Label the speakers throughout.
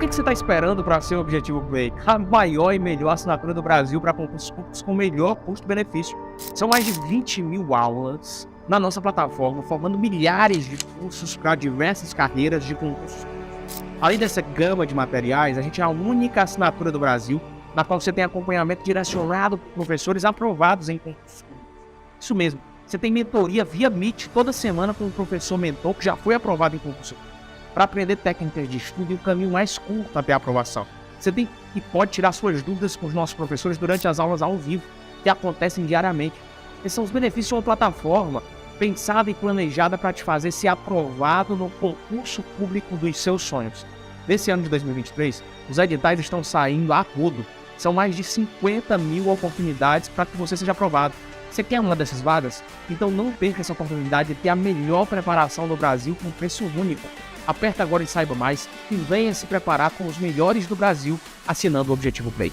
Speaker 1: que você está esperando para ser o Objetivo Play? A maior e melhor assinatura do Brasil para concursos públicos com o melhor custo-benefício. São mais de 20 mil aulas na nossa plataforma, formando milhares de cursos para diversas carreiras de concursos. Além dessa gama de materiais, a gente é a única assinatura do Brasil na qual você tem acompanhamento direcionado por professores aprovados em concursos públicos. Isso mesmo, você tem mentoria via Meet toda semana com um professor mentor que já foi aprovado em concurso para aprender técnicas de estudo e o caminho mais curto até a aprovação. Você tem e pode tirar suas dúvidas com os nossos professores durante as aulas ao vivo, que acontecem diariamente. Esses são os benefícios de uma plataforma pensada e planejada para te fazer ser aprovado no concurso público dos seus sonhos. Nesse ano de 2023, os editais estão saindo a rodo. São mais de 50 mil oportunidades para que você seja aprovado. Você quer uma dessas vagas? Então não perca essa oportunidade de ter a melhor preparação do Brasil com preço único. Aperta agora e saiba mais e venha se preparar com os melhores do Brasil assinando o Objetivo Play.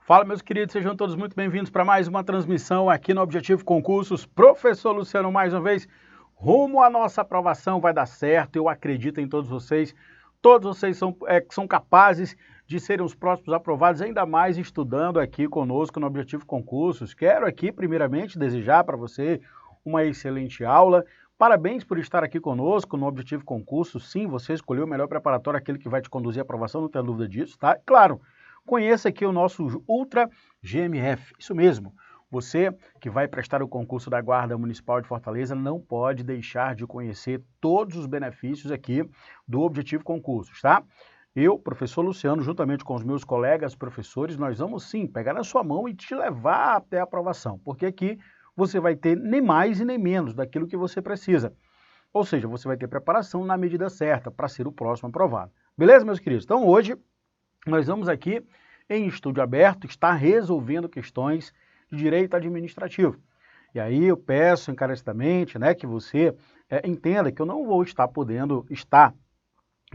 Speaker 2: Fala, meus queridos, sejam todos muito bem-vindos para mais uma transmissão aqui no Objetivo Concursos. Professor Luciano, mais uma vez, rumo à nossa aprovação, vai dar certo, eu acredito em todos vocês. Todos vocês são capazes de serem os próximos aprovados, ainda mais estudando aqui conosco no Objetivo Concursos. Quero aqui, primeiramente, desejar para você uma excelente aula. Parabéns por estar aqui conosco no Objetivo Concursos. Sim, você escolheu o melhor preparatório, aquele que vai te conduzir à aprovação, não tenha dúvida disso, tá? Claro, conheça aqui o nosso Ultra GMF, isso mesmo. Você que vai prestar o concurso da Guarda Municipal de Fortaleza não pode deixar de conhecer todos os benefícios aqui do Objetivo Concursos, tá? Eu, professor Luciano, juntamente com os meus colegas professores, nós vamos sim pegar na sua mão e te levar até a aprovação, porque aqui você vai ter nem mais e nem menos daquilo que você precisa. Ou seja, você vai ter preparação na medida certa para ser o próximo aprovado. Beleza, meus queridos? Então hoje nós vamos aqui em estúdio aberto estar resolvendo questões de direito administrativo. E aí eu peço encarecidamente, né, que você entenda que eu não vou estar podendo estar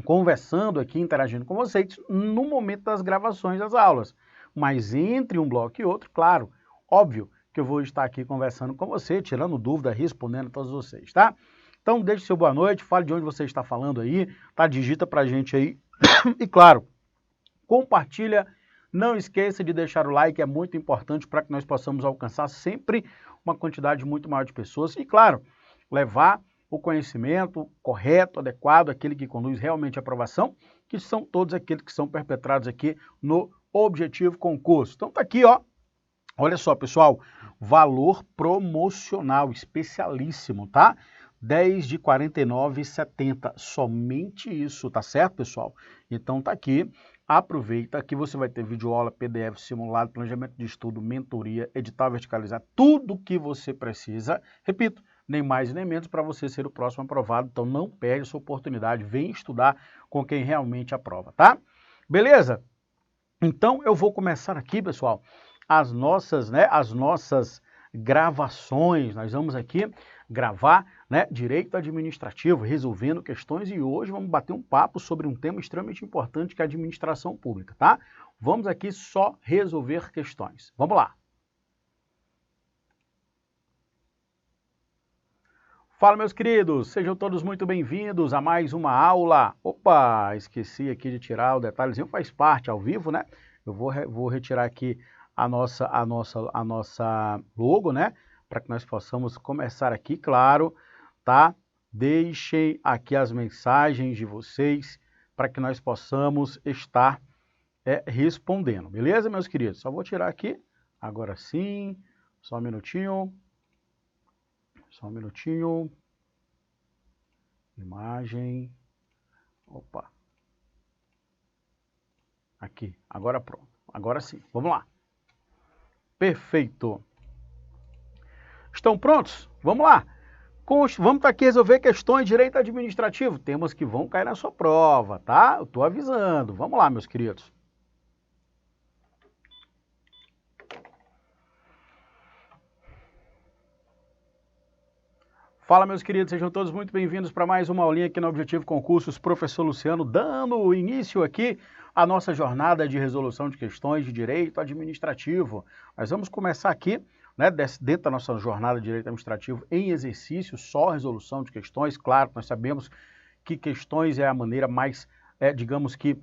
Speaker 2: conversando aqui, interagindo com vocês no momento das gravações das aulas. Mas entre um bloco e outro, claro, óbvio que eu vou estar aqui conversando com você, tirando dúvida, respondendo a todos vocês, tá? Então deixe seu boa noite, fale de onde você está falando aí, tá? Digita pra gente aí. E claro, compartilha. Não esqueça de deixar o like, é muito importante para que nós possamos alcançar sempre uma quantidade muito maior de pessoas. E, claro, levar o conhecimento correto, adequado, aquele que conduz realmente à aprovação, que são todos aqueles que são perpetrados aqui no Objetivo Concurso. Então tá aqui, ó. Olha só, pessoal, valor promocional especialíssimo, tá? 10 de R$ 49,70, somente isso, tá certo, pessoal? Então tá aqui. Aproveita que você vai ter videoaula, PDF, simulado, planejamento de estudo, mentoria, edital verticalizado, tudo o que você precisa. Repito, nem mais nem menos para você ser o próximo aprovado. Então não perde essa oportunidade, vem estudar com quem realmente aprova, tá? Beleza? Então eu vou começar aqui, pessoal, as nossas gravações. Nós vamos aqui gravar, né, direito administrativo, resolvendo questões, e hoje vamos bater um papo sobre um tema extremamente importante que é a administração pública, tá? Vamos aqui só resolver questões. Vamos lá. Fala, meus queridos, sejam todos muito bem-vindos a mais uma aula. Opa, esqueci aqui de tirar o detalhezinho, faz parte ao vivo, né? Eu vou retirar aqui a nossa logo, né? Para que nós possamos começar aqui, claro, tá? Deixem aqui as mensagens de vocês para que nós possamos estar respondendo, beleza, meus queridos? Só vou tirar aqui, agora sim, só um minutinho, imagem, opa, aqui, agora pronto, agora sim, vamos lá, perfeito. Estão prontos? Vamos lá. Vamos estar aqui resolver questões de direito administrativo. Temas que vão cair na sua prova, tá? Eu estou avisando. Vamos lá, meus queridos. Fala, meus queridos, sejam todos muito bem-vindos para mais uma aulinha aqui no Objetivo Concursos. Professor Luciano, dando início aqui à nossa jornada de resolução de questões de direito administrativo. Nós vamos começar aqui né, dentro da nossa jornada de direito administrativo em exercício, só resolução de questões. Claro, nós sabemos que questões é a maneira mais, digamos que,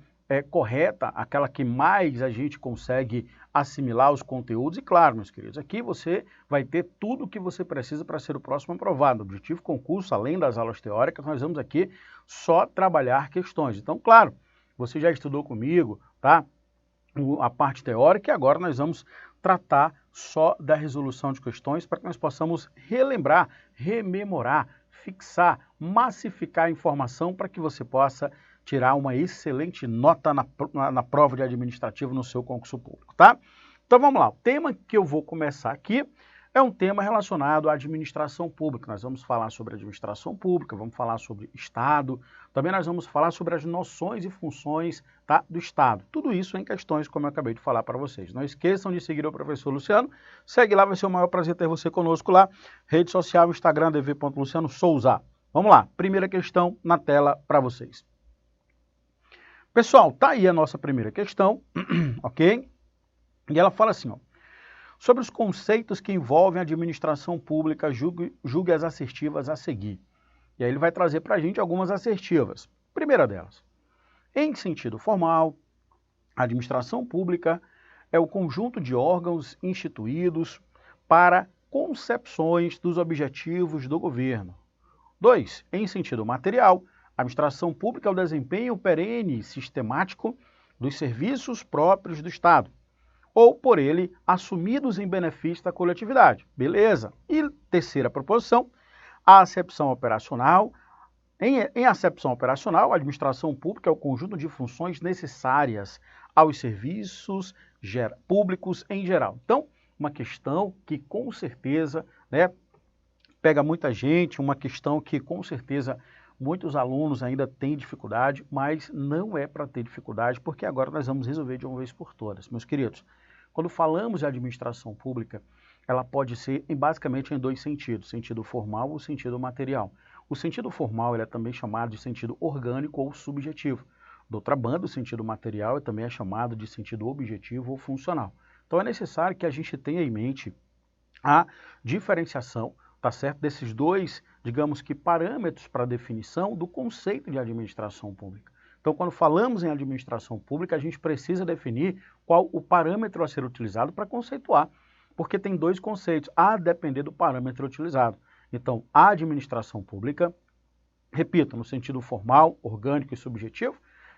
Speaker 2: correta, aquela que mais a gente consegue assimilar os conteúdos. E claro, meus queridos, aqui você vai ter tudo o que você precisa para ser o próximo aprovado. No objetivo concurso, além das aulas teóricas, nós vamos aqui só trabalhar questões. Então, claro, você já estudou comigo, tá? A parte teórica, e agora nós vamos tratar só da resolução de questões para que nós possamos relembrar, rememorar, fixar, massificar a informação para que você possa tirar uma excelente nota na prova de administrativo no seu concurso público, tá? Então vamos lá, o tema que eu vou começar aqui é um tema relacionado à administração pública. Nós vamos falar sobre administração pública, vamos falar sobre Estado, também nós vamos falar sobre as noções e funções, tá, do Estado. Tudo isso em questões, como eu acabei de falar para vocês. Não esqueçam de seguir o professor Luciano. Segue lá, vai ser o maior prazer ter você conosco lá. Rede social, Instagram, dv.luciano_souza. Vamos lá, primeira questão na tela para vocês. Pessoal, tá aí a nossa primeira questão, ok? E ela fala assim, ó. Sobre os conceitos que envolvem a administração pública, julgue as assertivas a seguir. E aí ele vai trazer para a gente algumas assertivas. Primeira delas, em sentido formal, a administração pública é o conjunto de órgãos instituídos para concepções dos objetivos do governo. 2. Em sentido material, a administração pública é o desempenho perene e sistemático dos serviços próprios do Estado, ou por ele assumidos em benefício da coletividade. Beleza. E terceira proposição, a acepção operacional. Em acepção operacional, a administração pública é o conjunto de funções necessárias aos serviços públicos em geral. Então, uma questão que com certeza, né, pega muita gente, uma questão que com certeza muitos alunos ainda têm dificuldade, mas não é para ter dificuldade, porque agora nós vamos resolver de uma vez por todas. Meus queridos, quando falamos de administração pública, ela pode ser basicamente em dois sentidos, sentido formal ou sentido material. O sentido formal ele é também chamado de sentido orgânico ou subjetivo. De outra banda, o sentido material também é chamado de sentido objetivo ou funcional. Então é necessário que a gente tenha em mente a diferenciação, tá certo, desses dois, digamos que parâmetros para definição do conceito de administração pública. Então, quando falamos em administração pública, a gente precisa definir qual o parâmetro a ser utilizado para conceituar, porque tem dois conceitos, a depender do parâmetro utilizado. Então, a administração pública, repito, no sentido formal, orgânico e subjetivo,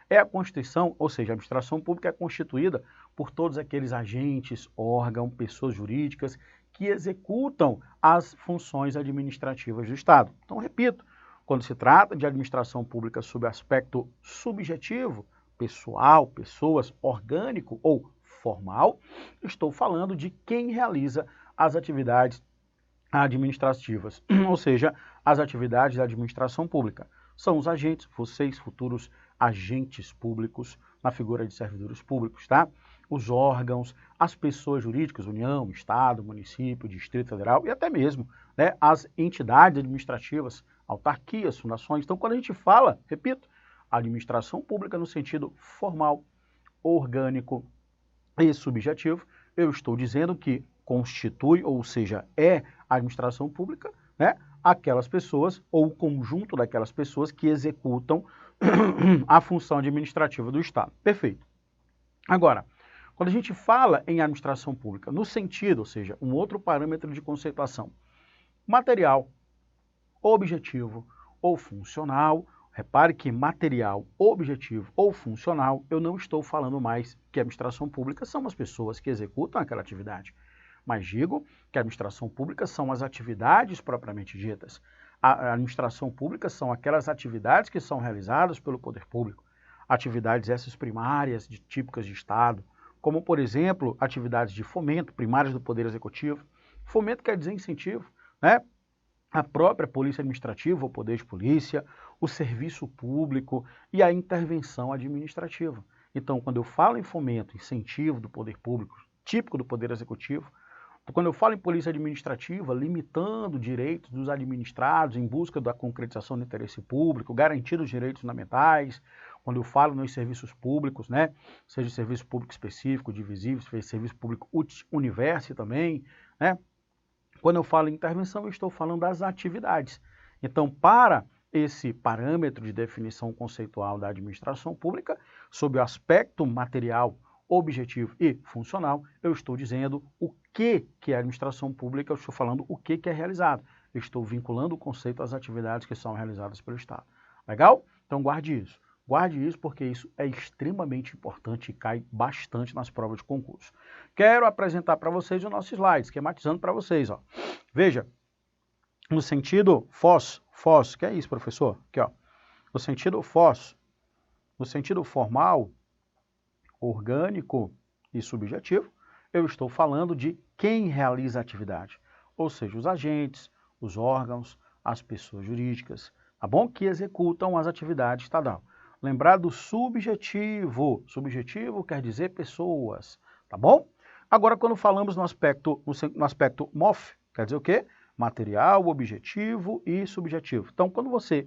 Speaker 2: é a Constituição, ou seja, a administração pública é constituída por todos aqueles agentes, órgãos, pessoas jurídicas que executam as funções administrativas do Estado. Então, repito, quando se trata de administração pública sob aspecto subjetivo, pessoal, pessoas, orgânico ou formal, estou falando de quem realiza as atividades administrativas, ou seja, as atividades da administração pública. São os agentes, vocês, futuros agentes públicos, na figura de servidores públicos, tá? Os órgãos, as pessoas jurídicas, União, Estado, município, Distrito Federal e até mesmo, né, as entidades administrativas, autarquias, fundações. Então, quando a gente fala, repito, administração pública no sentido formal, orgânico e subjetivo, eu estou dizendo que constitui, ou seja, é a administração pública, né, aquelas pessoas ou o conjunto daquelas pessoas que executam a função administrativa do Estado. Perfeito. Agora, quando a gente fala em administração pública, no sentido, ou seja, um outro parâmetro de conceituação, material, objetivo ou funcional, repare que material, objetivo ou funcional, eu não estou falando mais que a administração pública são as pessoas que executam aquela atividade, mas digo que a administração pública são as atividades propriamente ditas. A administração pública são aquelas atividades que são realizadas pelo poder público, atividades essas primárias, típicas de Estado, como, por exemplo, atividades de fomento, primárias do Poder Executivo. Fomento quer dizer incentivo, né? A própria Polícia Administrativa, o Poder de Polícia, o Serviço Público e a intervenção administrativa. Então, quando eu falo em fomento, incentivo do Poder Público, típico do Poder Executivo, quando eu falo em polícia administrativa, limitando direitos dos administrados em busca da concretização do interesse público, garantindo os direitos fundamentais, quando eu falo nos serviços públicos, né, seja serviço público específico, divisível, serviço público universo também, né, Quando eu falo em intervenção, eu estou falando das atividades. Então, para esse parâmetro de definição conceitual da administração pública, sob o aspecto material, objetivo e funcional, eu estou dizendo o que é a administração pública, eu estou falando o que é realizado. Eu estou vinculando o conceito às atividades que são realizadas pelo Estado. Legal? Então guarde isso. Guarde isso porque isso é extremamente importante e cai bastante nas provas de concurso. Quero apresentar para vocês o nosso slide, esquematizando para vocês. Ó. Veja, no sentido FOS, que é isso, professor? Aqui, ó. No sentido FOS, no sentido formal, orgânico e subjetivo, eu estou falando de quem realiza a atividade, ou seja, os agentes, os órgãos, as pessoas jurídicas, tá bom? Que executam as atividades estadual. Lembrar do subjetivo. Subjetivo quer dizer pessoas, tá bom? Agora, quando falamos no aspecto MOF, quer dizer o quê? Material, objetivo e subjetivo. Então, quando você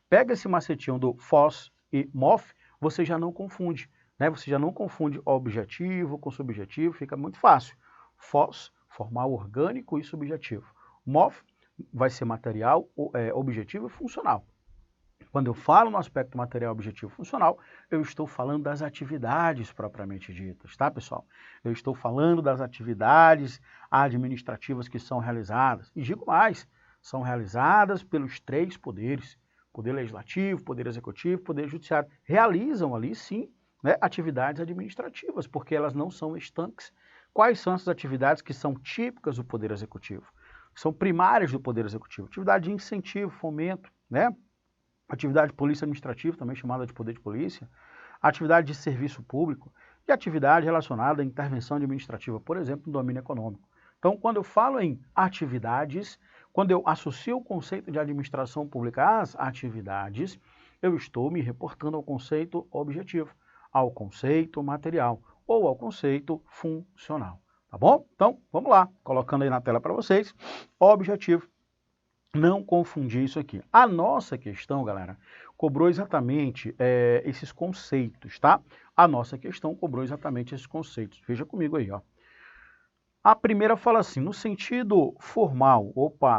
Speaker 2: pega esse macetinho do FOS e MOF, você já não confunde. Você já não confunde objetivo com subjetivo, fica muito fácil. FOS, formal, orgânico e subjetivo. MOF vai ser material, objetivo e funcional. Quando eu falo no aspecto material, objetivo e funcional, eu estou falando das atividades propriamente ditas, tá, pessoal? Eu estou falando das atividades administrativas que são realizadas. E digo mais, são realizadas pelos 3 poderes. Poder Legislativo, Poder Executivo, Poder Judiciário. Realizam ali, sim, atividades administrativas, porque elas não são estanques. Quais são essas atividades que são típicas do Poder Executivo? São primárias do Poder Executivo. Atividade de incentivo, fomento, atividade de polícia administrativa, também chamada de poder de polícia, atividade de serviço público e atividade relacionada à intervenção administrativa, por exemplo, no domínio econômico. Então, quando eu falo em atividades, quando eu associo o conceito de administração pública às atividades, eu estou me reportando ao conceito objetivo, ao conceito material ou ao conceito funcional, tá bom? Então, vamos lá, colocando aí na tela para vocês, objetivo, não confundir isso aqui. A nossa questão, galera, cobrou exatamente esses conceitos, tá? A nossa questão cobrou exatamente esses conceitos, veja comigo aí, ó. A primeira fala assim, no sentido formal,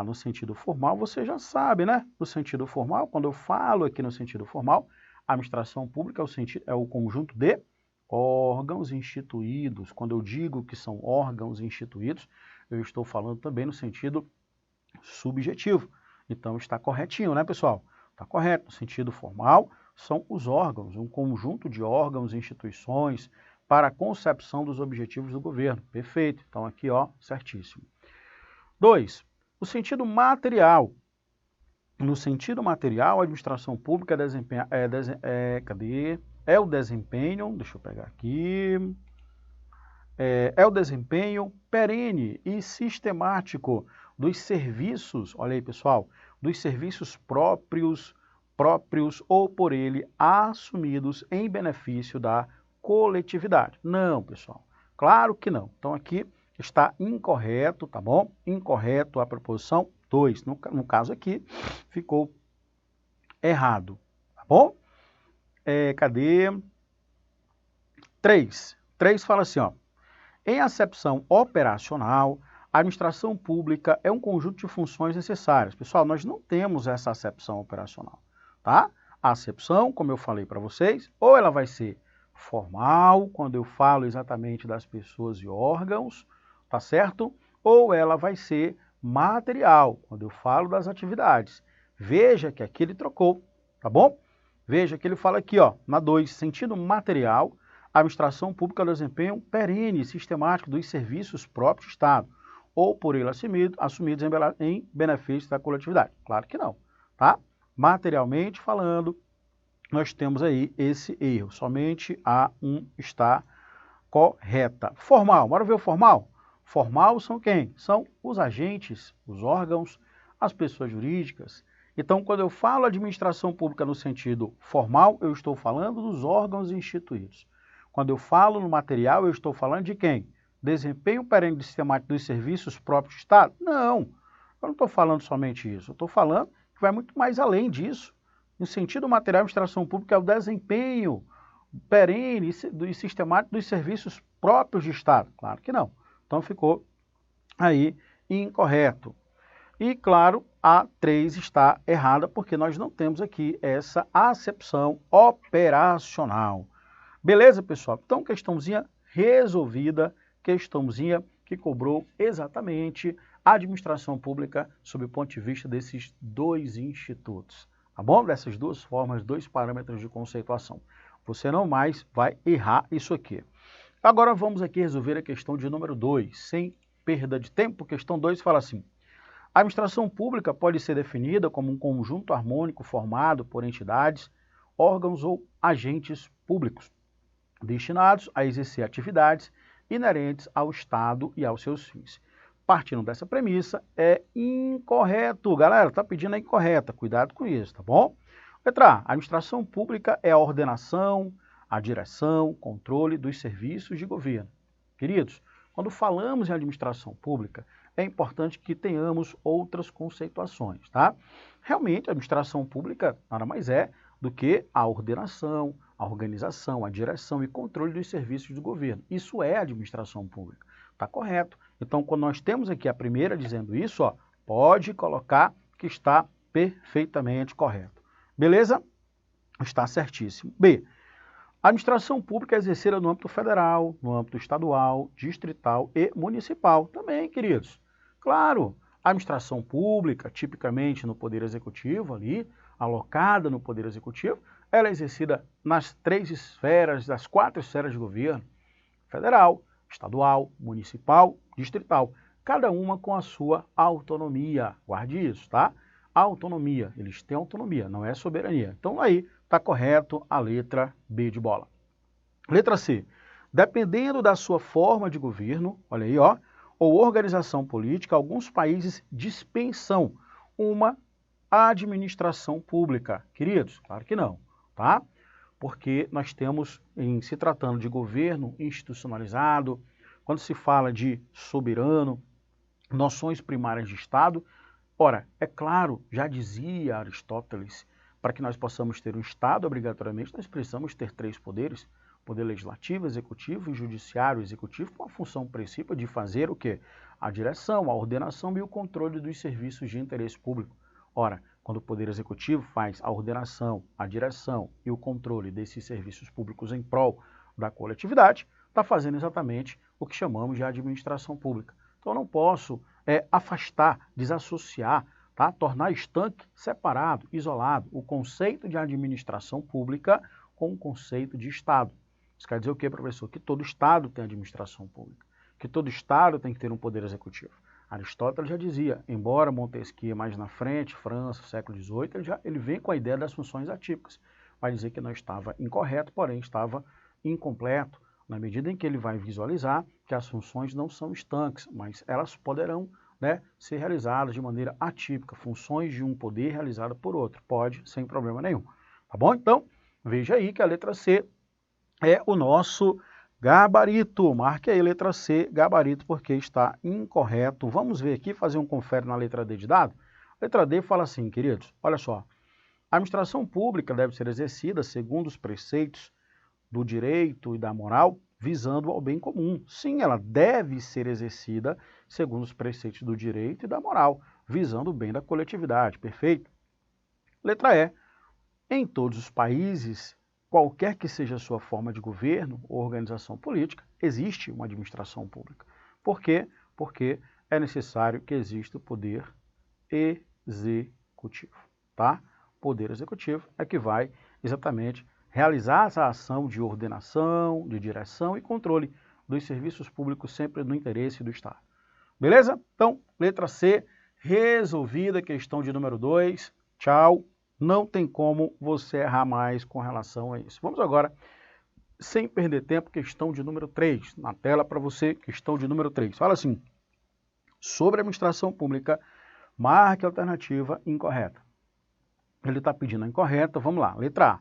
Speaker 2: no sentido formal você já sabe, né? No sentido formal, quando eu falo aqui no sentido formal, a administração pública é o conjunto de órgãos instituídos. Quando eu digo que são órgãos instituídos, eu estou falando também no sentido subjetivo. Então está corretinho, né, pessoal? Está correto. No sentido formal, são os órgãos, um conjunto de órgãos e instituições para a concepção dos objetivos do governo. Perfeito. Então aqui, ó, certíssimo. 2. O sentido material. No sentido material, a administração pública é o desempenho, deixa eu pegar aqui, é o desempenho perene e sistemático dos serviços, olha aí pessoal, dos serviços próprios ou por ele assumidos em benefício da coletividade. Não, pessoal, claro que não. Então aqui está incorreto, tá bom? Incorreto a proposição 2. No caso aqui, ficou errado, tá bom? Cadê? 3. 3 fala assim, ó. Em acepção operacional, a administração pública é um conjunto de funções necessárias. Pessoal, nós não temos essa acepção operacional, tá? A acepção, como eu falei para vocês, ou ela vai ser formal, quando eu falo exatamente das pessoas e órgãos, tá certo? Ou ela vai ser material, quando eu falo das atividades. Veja que aqui ele trocou, tá bom? Veja que ele fala aqui, ó, na 2, sentido material, a administração pública desempenha perene e sistemático dos serviços próprios do Estado, ou por ele assumidos em benefício da coletividade. Claro que não, tá? Materialmente falando, nós temos aí esse erro, somente a 1 está correta. Formal, bora ver o formal? Formal são quem? São os agentes, os órgãos, as pessoas jurídicas. Então, quando eu falo administração pública no sentido formal, eu estou falando dos órgãos instituídos. Quando eu falo no material, eu estou falando de quem? Desempenho perene e sistemático dos serviços próprios do Estado? Não, eu não estou falando somente isso. Eu estou falando que vai muito mais além disso. No sentido material, a administração pública é o desempenho perene e sistemático dos serviços próprios de Estado. Claro que não. Então ficou aí incorreto. E, claro, a 3 está errada, porque nós não temos aqui essa acepção operacional. Beleza, pessoal? Então, questãozinha resolvida, questãozinha que cobrou exatamente a administração pública sob o ponto de vista desses dois institutos. Tá bom? Dessas duas formas, dois parâmetros de conceituação. Você não mais vai errar isso aqui. Agora vamos aqui resolver a questão de número 2, sem perda de tempo. Questão 2 fala assim: a administração pública pode ser definida como um conjunto harmônico formado por entidades, órgãos ou agentes públicos, destinados a exercer atividades inerentes ao Estado e aos seus fins. Partindo dessa premissa, é incorreto. Galera, está pedindo a incorreta, cuidado com isso, tá bom? Letra A, a administração pública é a ordenação, a direção, controle dos serviços de governo. Queridos, quando falamos em administração pública, é importante que tenhamos outras conceituações, tá? Realmente, a administração pública nada mais é do que a ordenação, a organização, a direção e controle dos serviços do governo. Isso é administração pública, tá correto? Então, quando nós temos aqui a primeira dizendo isso, ó, pode colocar que está perfeitamente correto. Beleza? Está certíssimo. B. A administração pública é exercida no âmbito federal, no âmbito estadual, distrital e municipal. Também, queridos. Claro, a administração pública, tipicamente no Poder Executivo, ali, alocada no Poder Executivo, ela é exercida nas 3 esferas, das 4 esferas de governo: federal, estadual, municipal, distrital. Cada uma com a sua autonomia. Guarde isso, tá? Autonomia. Eles têm autonomia, não é soberania. Então, aí, está correto a letra B de bola. Letra C. Dependendo da sua forma de governo, olha aí, ó, ou organização política, alguns países dispensam uma administração pública. Queridos, claro que não, tá? Porque nós temos, em se tratando de governo institucionalizado, quando se fala de soberano, noções primárias de Estado, ora, é claro, já dizia Aristóteles, para que nós possamos ter um Estado, obrigatoriamente, nós precisamos ter 3 poderes: poder legislativo, executivo e judiciário. Executivo com a função principal de fazer o quê? A direção, a ordenação e o controle dos serviços de interesse público. Ora, quando o poder executivo faz a ordenação, a direção e o controle desses serviços públicos em prol da coletividade, está fazendo exatamente o que chamamos de administração pública. Então, eu não posso afastar, desassociar, tá? Tornar estanque, separado, isolado, o conceito de administração pública com o conceito de Estado. Isso quer dizer o quê, professor? Que todo Estado tem administração pública, que todo Estado tem que ter um poder executivo. Aristóteles já dizia, embora Montesquieu mais na frente, França, século XVIII, ele vem com a ideia das funções atípicas. Vai dizer que não estava incorreto, porém estava incompleto, na medida em que ele vai visualizar que as funções não são estanques, mas elas poderão, né, ser realizadas de maneira atípica, funções de um poder realizada por outro. Pode, sem problema nenhum. Tá bom? Então, veja aí que a letra C é o nosso gabarito. Marque aí letra C, gabarito, porque está incorreto. Vamos ver aqui, fazer um confere na letra D de dado. Letra D fala assim, queridos, olha só. A administração pública deve ser exercida segundo os preceitos do direito e da moral, visando ao bem comum. Sim, ela deve ser exercida segundo os preceitos do direito e da moral, visando o bem da coletividade. Perfeito? Letra E. Em todos os países, qualquer que seja a sua forma de governo ou organização política, existe uma administração pública. Por quê? Porque é necessário que exista o poder executivo, tá? O poder executivo é que vai exatamente realizar essa ação de ordenação, de direção e controle dos serviços públicos, sempre no interesse do Estado. Beleza? Então, letra C, resolvida, questão de número 2. Tchau. Não tem como você errar mais com relação a isso. Vamos agora, sem perder tempo, questão de número 3. Na tela para você, questão de número 3. Fala assim, sobre a administração pública, marque a alternativa incorreta. Ele está pedindo a incorreta, vamos lá. Letra A.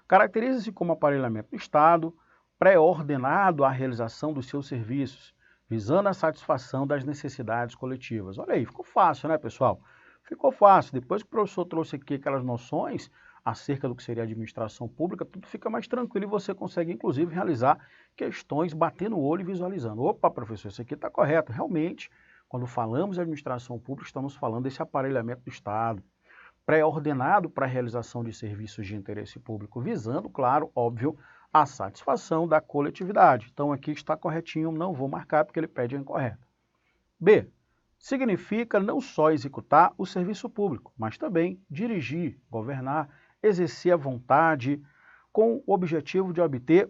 Speaker 2: Caracteriza-se como aparelhamento do Estado, pré-ordenado à realização dos seus serviços, visando a satisfação das necessidades coletivas. Olha aí, ficou fácil, né, pessoal? Ficou fácil. Depois que o professor trouxe aqui aquelas noções acerca do que seria administração pública, tudo fica mais tranquilo e você consegue, inclusive, realizar questões batendo o olho e visualizando. Opa, professor, isso aqui está correto. Realmente, Quando falamos de administração pública, estamos falando desse aparelhamento do Estado, pré-ordenado para a realização de serviços de interesse público, visando, claro, óbvio, a satisfação da coletividade. Então aqui está corretinho, não vou marcar porque ele pede a incorreta. B. Significa não só executar o serviço público, mas também dirigir, governar, exercer a vontade com o objetivo de obter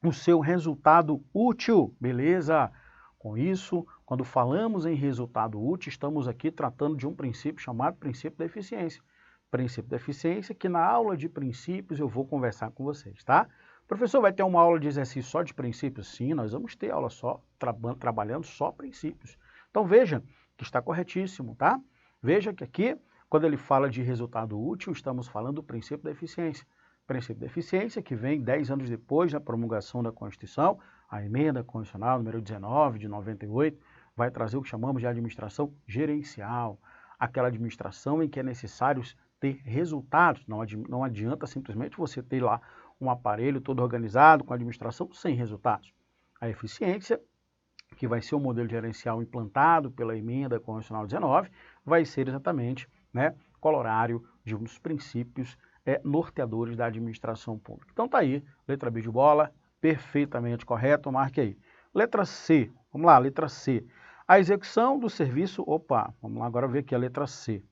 Speaker 2: o seu resultado útil, beleza? Com isso, quando falamos em resultado útil, estamos aqui tratando de um princípio chamado princípio da eficiência. Princípio da eficiência que na aula de princípios eu vou conversar com vocês, tá? Professor, vai ter uma aula de exercício só de princípios? Sim, nós vamos ter aula só, trabalhando só princípios. Então veja que está corretíssimo, tá? Veja que aqui, quando ele fala de resultado útil, estamos falando do princípio da eficiência. Princípio da eficiência que vem 10 anos depois da promulgação da Constituição, a emenda constitucional número 19 de 98, vai trazer o que chamamos de administração gerencial, aquela administração em que é necessário ter resultados, não adianta simplesmente você ter lá um aparelho todo organizado com administração sem resultados. A eficiência, que vai ser o modelo gerencial implantado pela emenda constitucional 19, vai ser exatamente, né, corolário de um dos princípios norteadores da administração pública. Então tá aí, letra B de bola, perfeitamente correto, marque aí. Letra C, vamos lá, letra C. A execução do serviço, vamos lá agora ver aqui a letra C.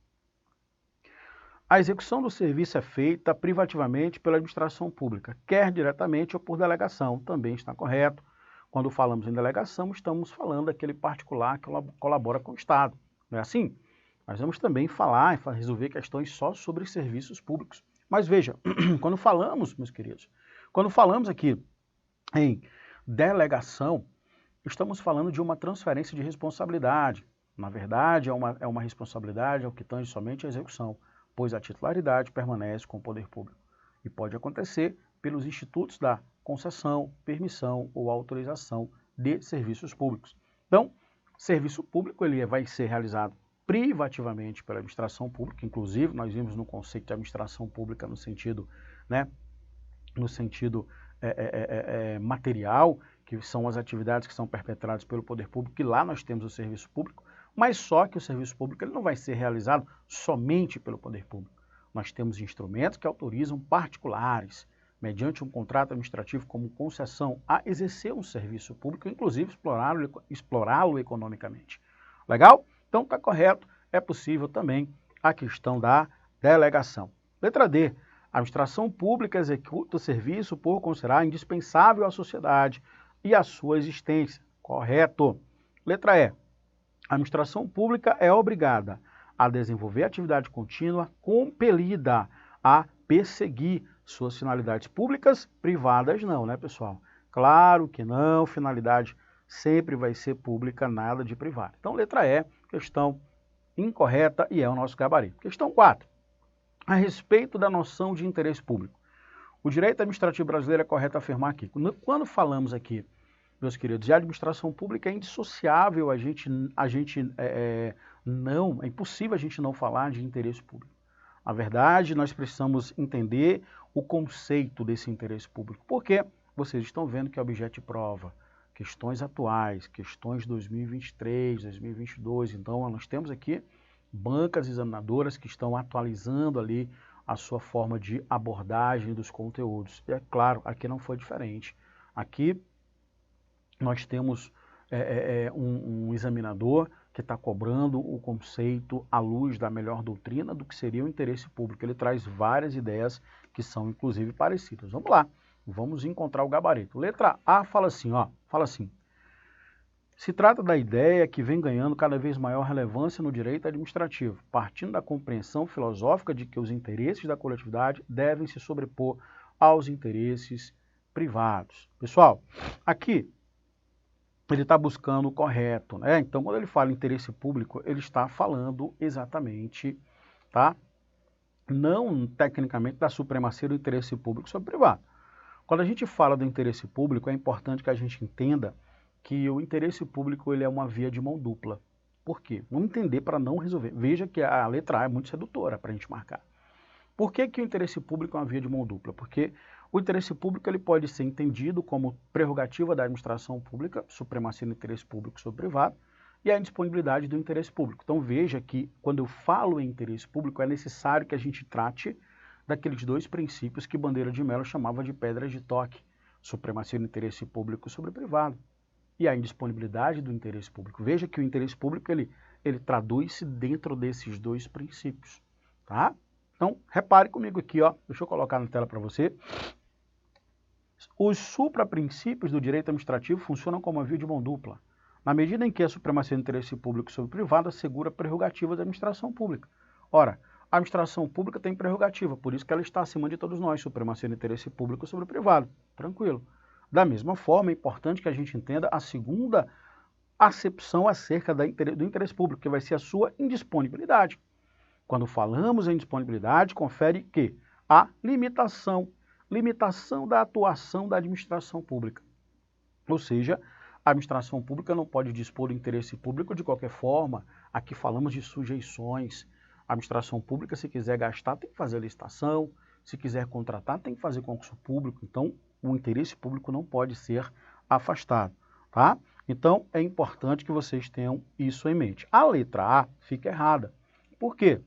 Speaker 2: A execução do serviço é feita privativamente pela administração pública, quer diretamente ou por delegação, também está correto. Quando falamos em delegação, estamos falando daquele particular que colabora com o Estado, não é assim? Nós vamos também falar e resolver questões só sobre serviços públicos. Mas veja, quando falamos, meus queridos, quando falamos aqui em delegação, estamos falando de uma transferência de responsabilidade. Na verdade, é uma responsabilidade ao que tange somente a execução, pois a titularidade permanece com o poder público. E pode acontecer pelos institutos da concessão, permissão ou autorização de serviços públicos. Então, serviço público ele vai ser realizado privativamente pela administração pública, inclusive nós vimos no conceito de administração pública no sentido, né, material, que são as atividades que são perpetradas pelo poder público, e lá nós temos o serviço público, mas só que o serviço público ele não vai ser realizado somente pelo poder público. Nós temos instrumentos que autorizam particulares, mediante um contrato administrativo como concessão, a exercer um serviço público, inclusive explorá-lo economicamente. Legal? Então está correto, é possível também a questão da delegação. Letra D. A administração pública executa o serviço por considerar indispensável à sociedade e à sua existência. Correto. Letra E. A administração pública é obrigada a desenvolver atividade contínua, compelida a perseguir suas finalidades públicas, privadas não, né, pessoal? Claro que não, finalidade sempre vai ser pública, nada de privado. Então, letra E, questão incorreta e é o nosso gabarito. Questão 4. A respeito da noção de interesse público. O direito administrativo brasileiro é correto afirmar aqui. Quando falamos aqui, meus queridos, de administração pública é indissociável é impossível a gente não falar de interesse público. Na verdade, nós precisamos entender o conceito desse interesse público. Porque vocês estão vendo que é objeto de prova. Questões atuais, questões 2023, 2022. Então, nós temos aqui bancas examinadoras que estão atualizando ali a sua forma de abordagem dos conteúdos. E é claro, aqui não foi diferente. Aqui nós temos um examinador que está cobrando o conceito à luz da melhor doutrina do que seria o interesse público. Ele traz várias ideias que são, inclusive, parecidas. Vamos lá, vamos encontrar o gabarito. Letra A fala assim, se trata da ideia que vem ganhando cada vez maior relevância no direito administrativo, partindo da compreensão filosófica de que os interesses da coletividade devem se sobrepor aos interesses privados. Pessoal, aqui ele está buscando o correto, né? Então, quando ele fala interesse público, ele está falando exatamente, tá? Não tecnicamente da supremacia do interesse público sobre o privado. Quando a gente fala do interesse público, é importante que a gente entenda que o interesse público ele é uma via de mão dupla. Por quê? Vamos entender para não resolver. Veja que a letra A é muito sedutora para a gente marcar. Por que que o interesse público é uma via de mão dupla? Porque o interesse público ele pode ser entendido como prerrogativa da administração pública, supremacia do interesse público sobre o privado, e a indisponibilidade do interesse público. Então veja que quando eu falo em interesse público é necessário que a gente trate daqueles dois princípios que Bandeira de Mello chamava de pedras de toque, supremacia do interesse público sobre o privado e a indisponibilidade do interesse público. Veja que o interesse público ele traduz-se dentro desses dois princípios, tá? Então, repare comigo aqui, ó, deixa eu colocar na tela para você. Os supraprincípios do direito administrativo funcionam como uma via de mão dupla, na medida em que a supremacia do interesse público sobre o privado assegura prerrogativas da administração pública. Ora, a administração pública tem prerrogativa, por isso que ela está acima de todos nós, supremacia do interesse público sobre o privado. Tranquilo. Da mesma forma, é importante que a gente entenda a segunda acepção acerca do interesse público, que vai ser a sua indisponibilidade. Quando falamos em disponibilidade, confere que a limitação da atuação da administração pública. Ou seja, a administração pública não pode dispor do interesse público de qualquer forma. Aqui falamos de sujeições. A administração pública, se quiser gastar, tem que fazer licitação. Se quiser contratar, tem que fazer concurso público. Então, o interesse público não pode ser afastado, tá? Então, é importante que vocês tenham isso em mente. A letra A fica errada. Por quê?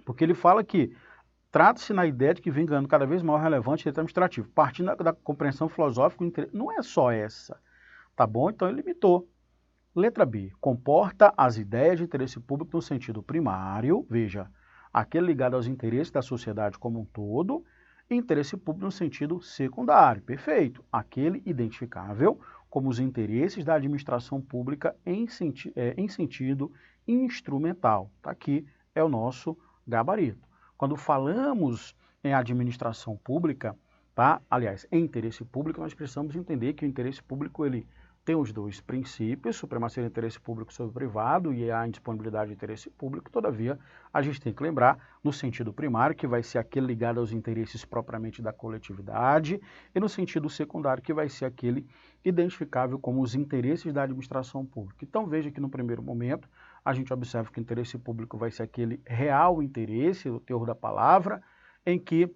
Speaker 2: Porque ele fala que trata-se na ideia de que vem ganhando cada vez maior relevância direito administrativo, partindo da compreensão filosófica, não é só essa, tá bom? Então ele limitou. Letra B, comporta as ideias de interesse público no sentido primário, veja, aquele ligado aos interesses da sociedade como um todo, e interesse público no sentido secundário, perfeito, aquele identificável como os interesses da administração pública em sentido instrumental. Tá aqui, é o nosso gabarito. Quando falamos em administração pública, tá? Aliás, em interesse público, nós precisamos entender que o interesse público ele tem os dois princípios, supremacia do interesse público sobre o privado e a indisponibilidade do interesse público. Todavia, a gente tem que lembrar, no sentido primário, que vai ser aquele ligado aos interesses propriamente da coletividade, e no sentido secundário, que vai ser aquele identificável como os interesses da administração pública. Então, veja que no primeiro momento, a gente observa que o interesse público vai ser aquele real interesse, o teor da palavra, em que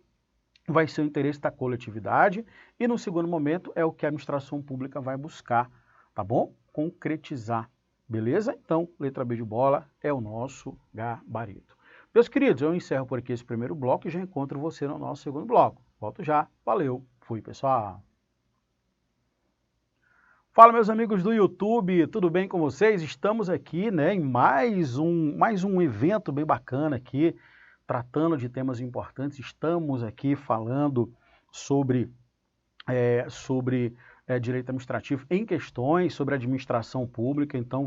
Speaker 2: vai ser o interesse da coletividade, e no segundo momento é o que a administração pública vai buscar, tá bom? Concretizar, beleza? Então, letra B de bola é o nosso gabarito. Meus queridos, eu encerro por aqui esse primeiro bloco e já encontro você no nosso segundo bloco. Volto já, valeu, fui pessoal! Fala meus amigos do YouTube, tudo bem com vocês? Estamos aqui, né, em mais um evento bem bacana aqui, tratando de temas importantes. Estamos aqui falando sobre direito administrativo em questões, sobre administração pública. Então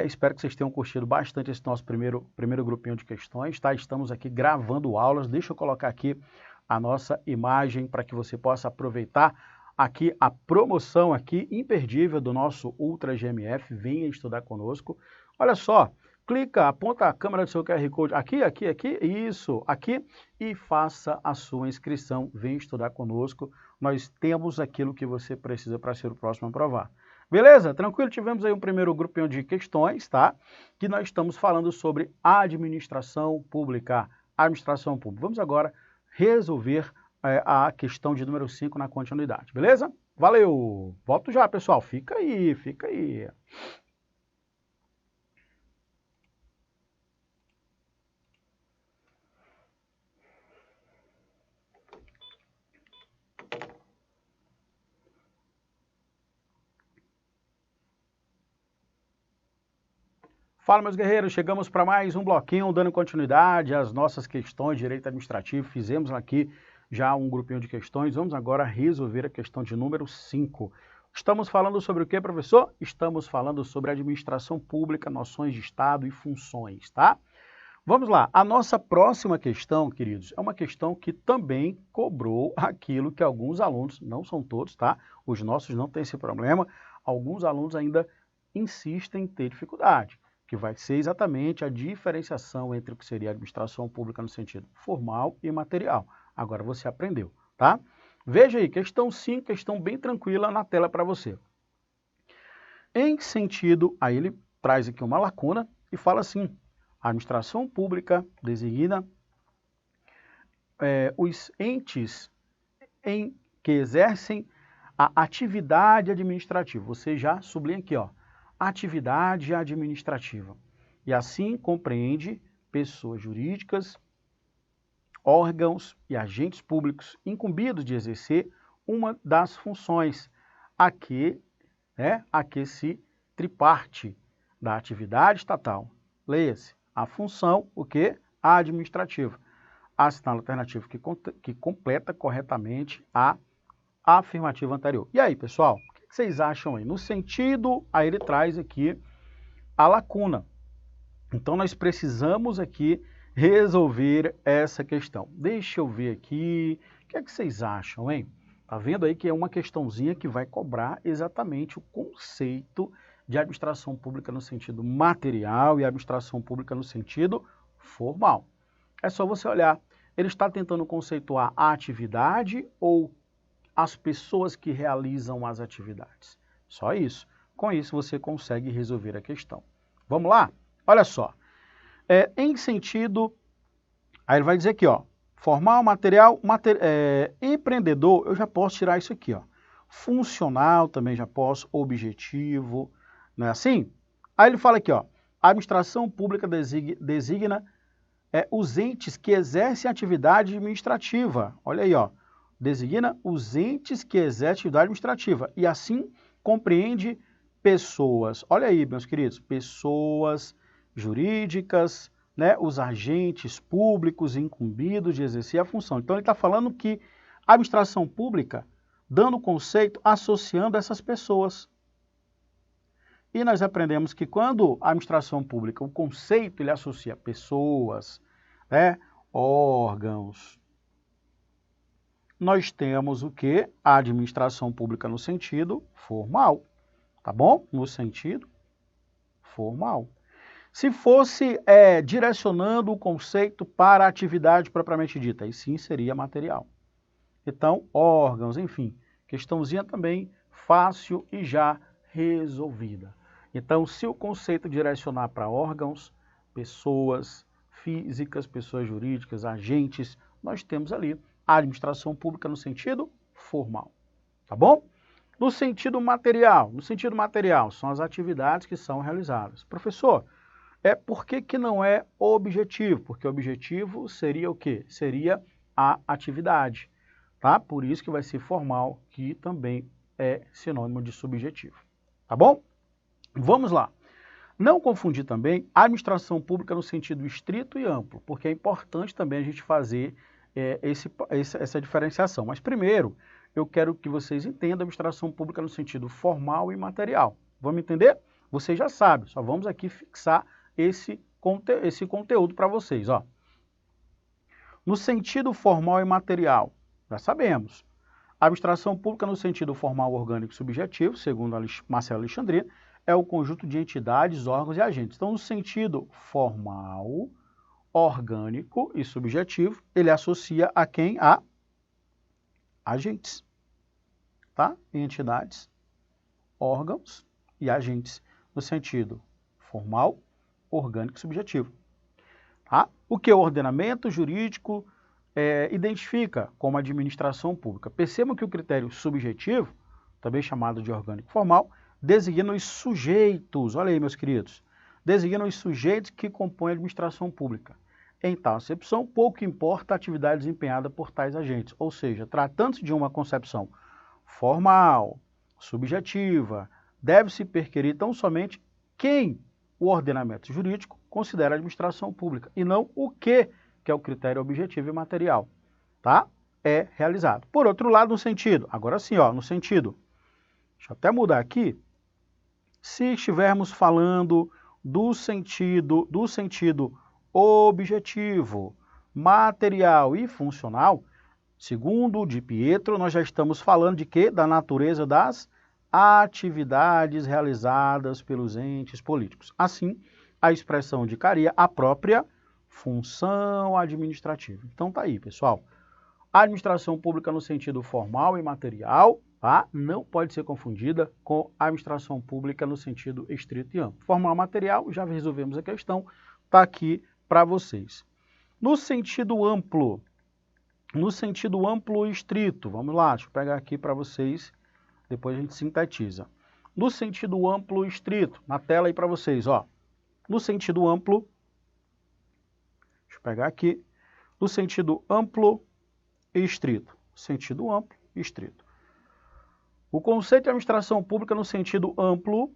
Speaker 2: espero que vocês tenham curtido bastante esse nosso primeiro grupinho de questões, tá? Estamos aqui gravando aulas, deixa eu colocar aqui a nossa imagem para que você possa aproveitar aqui a promoção aqui imperdível do nosso Ultra GMF, venha estudar conosco. Olha só, clica, aponta a câmera do seu QR Code aqui, isso, aqui, e faça a sua inscrição. Vem estudar conosco. Nós temos aquilo que você precisa para ser o próximo a aprovar. Beleza? Tranquilo? Tivemos aí um primeiro grupinho de questões, tá? Que nós estamos falando sobre administração pública. Administração pública. Vamos agora resolver a questão de número 5 na continuidade. Beleza? Valeu! Volto já, pessoal. Fica aí, fica aí. Fala, meus guerreiros, chegamos para mais um bloquinho, dando continuidade às nossas questões de direito administrativo. Fizemos aqui já um grupinho de questões, vamos agora resolver a questão de número 5. Estamos falando sobre o que, professor? Estamos falando sobre administração pública, noções de Estado e funções, tá? Vamos lá, a nossa próxima questão, queridos, é uma questão que também cobrou aquilo que alguns alunos, não são todos, tá? Os nossos não têm esse problema, alguns alunos ainda insistem em ter dificuldade, que vai ser exatamente a diferenciação entre o que seria a administração pública no sentido formal e material. Agora você aprendeu, tá? Veja aí, questão 5, questão bem tranquila na tela para você. Em sentido, aí ele traz aqui uma lacuna e fala assim, a administração pública designa os entes que exercem a atividade administrativa. Você já sublinha aqui, ó. atividade administrativa. E assim compreende pessoas jurídicas, órgãos e agentes públicos incumbidos de exercer uma das funções a que se triparte da atividade estatal. Leia-se, a função, o quê? A administrativa. Assinala alternativo que completa corretamente a afirmativa anterior. E aí, pessoal, o que vocês acham aí? No sentido, aí ele traz aqui a lacuna. Então, nós precisamos aqui resolver essa questão. Deixa eu ver aqui, o que é que vocês acham, hein? Tá vendo aí que é uma questãozinha que vai cobrar exatamente o conceito de administração pública no sentido material e administração pública no sentido formal. É só você olhar. Ele está tentando conceituar a atividade ou as pessoas que realizam as atividades. Só isso. Com isso você consegue resolver a questão. Vamos lá? Olha só. Em sentido, aí ele vai dizer aqui, ó, formal, material, empreendedor, eu já posso tirar isso aqui, ó. Funcional também já posso, objetivo, não é assim? Aí ele fala aqui, ó, a administração pública designa os entes que exercem atividade administrativa. Olha aí, ó, designa os entes que exercem atividade administrativa e assim compreende pessoas. Olha aí, meus queridos, pessoas jurídicas, né, os agentes públicos incumbidos de exercer a função. Então ele está falando que a administração pública, dando o conceito, associando essas pessoas. E nós aprendemos que quando a administração pública, o conceito ele associa pessoas, né, órgãos, nós temos o que? A administração pública no sentido formal, tá bom? No sentido formal. Se fosse direcionando o conceito para a atividade propriamente dita, aí sim seria material. Então, órgãos, enfim, questãozinha também fácil e já resolvida. Então, se o conceito direcionar para órgãos, pessoas físicas, pessoas jurídicas, agentes, nós temos ali a administração pública no sentido formal, tá bom? No sentido material são as atividades que são realizadas. Professor, por que não é objetivo? Porque objetivo seria o quê? Seria a atividade, tá? Por isso que vai ser formal, que também é sinônimo de subjetivo, tá bom? Vamos lá. Não confundir também a administração pública no sentido estrito e amplo, porque é importante também a gente fazer essa diferenciação. Mas primeiro, eu quero que vocês entendam a administração pública no sentido formal e material. Vamos entender? Vocês já sabem, só vamos aqui fixar esse conteúdo para vocês, ó. No sentido formal e material, já sabemos. A administração pública no sentido formal, orgânico e subjetivo, segundo Marcelo Alexandrino, é o conjunto de entidades, órgãos e agentes. Então, no sentido formal, orgânico e subjetivo, ele associa a quem? A agentes, tá? Entidades, órgãos e agentes, no sentido formal, orgânico e subjetivo. Tá? O que o ordenamento jurídico identifica como administração pública? Percebam que o critério subjetivo, também chamado de orgânico formal, designa os sujeitos, olha aí, meus queridos, designa os sujeitos que compõem a administração pública. Em tal acepção, pouco importa a atividade desempenhada por tais agentes, ou seja, tratando-se de uma concepção formal, subjetiva, deve-se perquirir tão somente quem o ordenamento jurídico considera a administração pública, e não o que é o critério objetivo e material, tá? É realizado. Por outro lado, no sentido, agora sim, ó, no sentido, deixa eu até mudar aqui, se estivermos falando do sentido objetivo, material e funcional, segundo o Di Pietro, nós já estamos falando de quê? Da natureza das atividades realizadas pelos entes políticos. Assim, a expressão indicaria a própria função administrativa. Então tá aí, pessoal. A administração pública no sentido formal e material, tá? Não pode ser confundida com a administração pública no sentido estrito e amplo. Formal e material, já resolvemos a questão, tá aqui para vocês. No sentido amplo e estrito, vamos lá, deixa eu pegar aqui para vocês, depois a gente sintetiza. No sentido amplo e estrito, na tela aí para vocês, ó. No sentido amplo, deixa eu pegar aqui, no sentido amplo e estrito. Sentido amplo e estrito. O conceito de administração pública no sentido amplo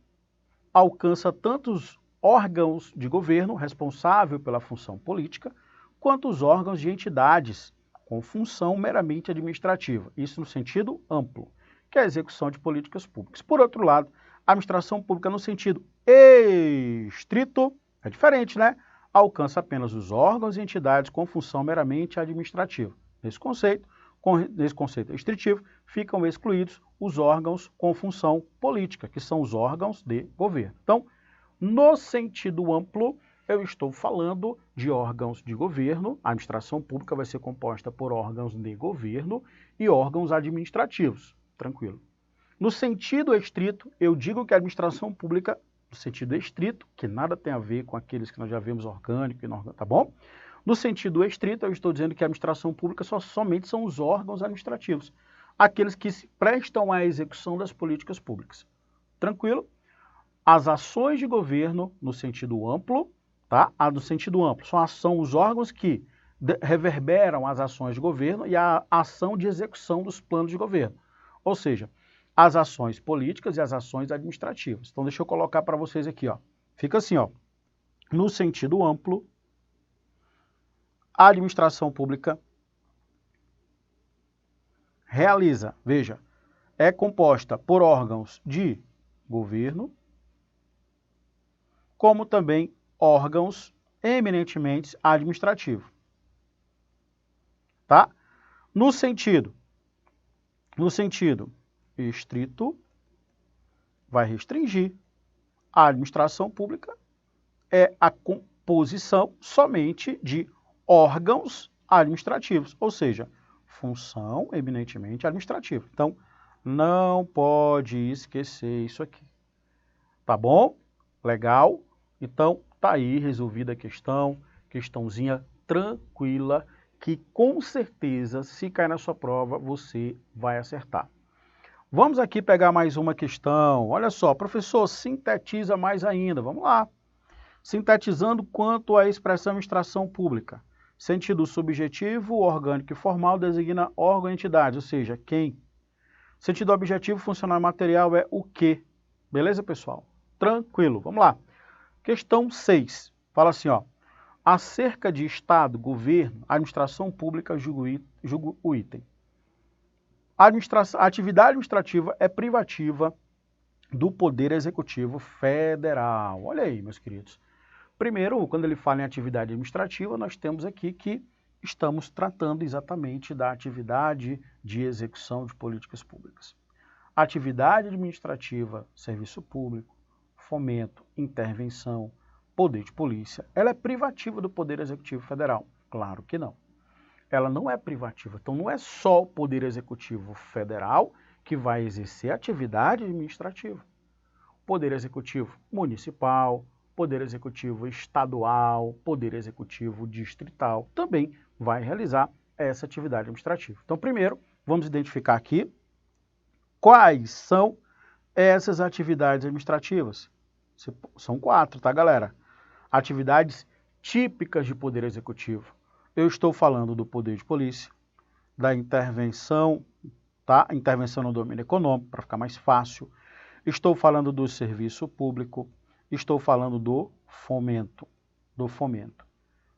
Speaker 2: alcança tantos órgãos de governo responsável pela função política, quanto os órgãos de entidades com função meramente administrativa. Isso no sentido amplo, que é a execução de políticas públicas. Por outro lado, a administração pública no sentido estrito é diferente, né? Alcança apenas os órgãos e entidades com função meramente administrativa. Nesse conceito restritivo, ficam excluídos os órgãos com função política, que são os órgãos de governo. Então, no sentido amplo, eu estou falando de órgãos de governo. A administração pública vai ser composta por órgãos de governo e órgãos administrativos. Tranquilo. No sentido estrito, eu digo que a administração pública, no sentido estrito, que nada tem a ver com aqueles que nós já vimos orgânico e inorgânico, tá bom? No sentido estrito, eu estou dizendo que a administração pública somente são os órgãos administrativos, aqueles que se prestam à execução das políticas públicas. Tranquilo? As ações de governo, no sentido amplo, tá? No sentido amplo, são os órgãos que reverberam as ações de governo e a ação de execução dos planos de governo. Ou seja, as ações políticas e as ações administrativas. Então, deixa eu colocar para vocês aqui, ó. Fica assim, ó. No sentido amplo, a administração pública realiza, veja, é composta por órgãos de governo, como também órgãos eminentemente administrativos. Tá? No sentido estrito, vai restringir. A administração pública é a composição somente de órgãos administrativos, ou seja, função eminentemente administrativa. Então, não pode esquecer isso aqui. Tá bom? Legal? Então, tá aí resolvida a questãozinha tranquila, que com certeza, se cair na sua prova, você vai acertar. Vamos aqui pegar mais uma questão. Olha só, professor, sintetiza mais ainda. Vamos lá. Sintetizando quanto à expressão administração pública. Sentido subjetivo, orgânico e formal designa órgão e entidade, ou seja, quem. Sentido objetivo, funcional e material é o que. Beleza, pessoal? Tranquilo. Vamos lá. Questão 6. Fala assim, ó. Acerca de Estado, governo, administração pública, julgo o item. A atividade administrativa é privativa do Poder Executivo Federal. Olha aí, meus queridos. Primeiro, quando ele fala em atividade administrativa, nós temos aqui que estamos tratando exatamente da atividade de execução de políticas públicas. Atividade administrativa, serviço público, fomento, intervenção, poder de polícia, ela é privativa do Poder Executivo Federal? Claro que não. Ela não é privativa. Então, não é só o Poder Executivo Federal que vai exercer atividade administrativa. Poder Executivo Municipal, Poder Executivo Estadual, Poder Executivo Distrital, também vai realizar essa atividade administrativa. Então, primeiro, vamos identificar aqui quais são essas atividades administrativas. São 4, tá, galera? Atividades típicas de Poder Executivo. Eu estou falando do poder de polícia, da intervenção, tá? Intervenção no domínio econômico, para ficar mais fácil. Estou falando do serviço público. Estou falando do fomento.